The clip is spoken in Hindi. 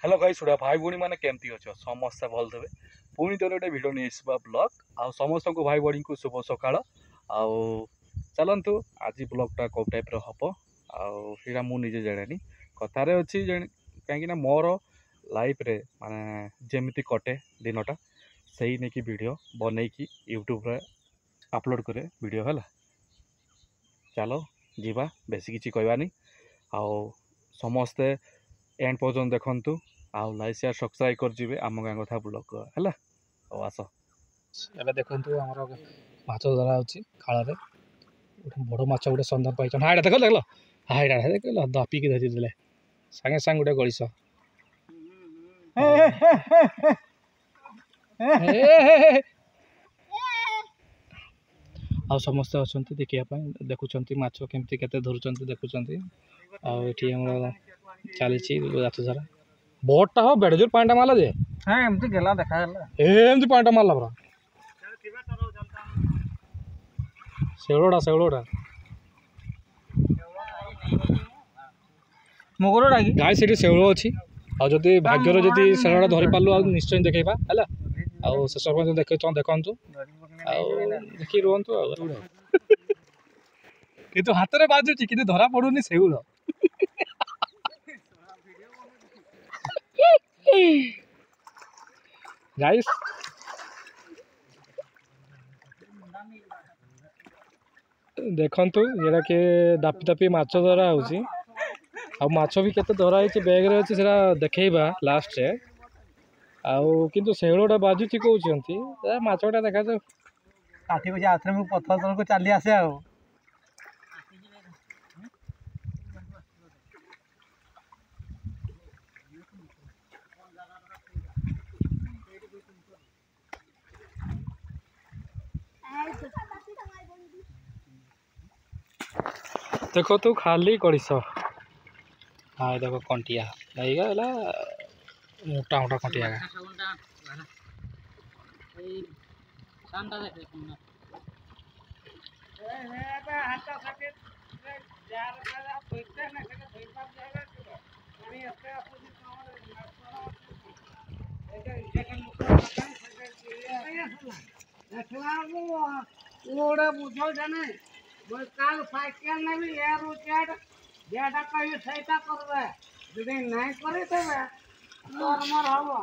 हेलो गाइस सुड़ा भाई भौणी मैंने केमती अच्छ समस्ते भल थे पुणी तो गोटे भिड नहीं ब्लॉग आ समस्त को भाई भौणी को शुभ सकाळ चलतु आज ब्लॉगटा कौ टाइप हम आईटा मुझे जाने कथार अच्छी कहीं मोर लाइफ रे माने जमी कटे दिनटा से नहीं कि वीडियो बन की यूट्यूब रे अपलोड करे वीडियो है। चलो जीवा बेसी किसी कहवानी आउ समस्ते एंड पर्यटन देखु आउ लाइक शेयर सब्सक्राइब कर जी आम गाँ कथा ब्लॉग है आस ए देखु आमर माछ धरा होची खाल बड़ माछ गोटे सुंदर पाई हाँ देख देख हाँ देख दापिकी धरी देले सागे सागे गोटे गलिस आ समस्ते अच्छा देखा देखुं माछ केमती केते धरुंच देखुं आठी चली रात सारा बोटा हो बेड़ जोर पानी मारला जे हाँ एमती गेला देखा एमती पानी मारला पूरा शेवड़ोटा शेवड़ोटा मगरटा गाय से शेवड़ अच्छी आदि भाग्यर जदि शेवड़ा धरी पार्लु आ निश्चय देखा है आउ शेष पर्यटन देखु देखी रुहतु कि हाथ में बाजुची कि धरा पड़ूनी शेउल गाइस देखंतु जेरा के दापी दापी माछ धरा होची आ माछ भी केते धरा होची बैग रे अछि सेरा देखैबा लास्ट रे आउ किंतु शेउलटा बाजुची कहउछंती ए माछटा देखा जा काठी को आथरे मु पथर तल को चली आसे आ देखो तू खाली कड़ीस हाँ देखो कंटिया नहीं गला मोटा मोटा कंटिया बुझो जाने काल साइकिल ने भी एयर उचेड जेटा कहियो सेटा करबे यदि नहीं करे तबे नॉर्मल हवा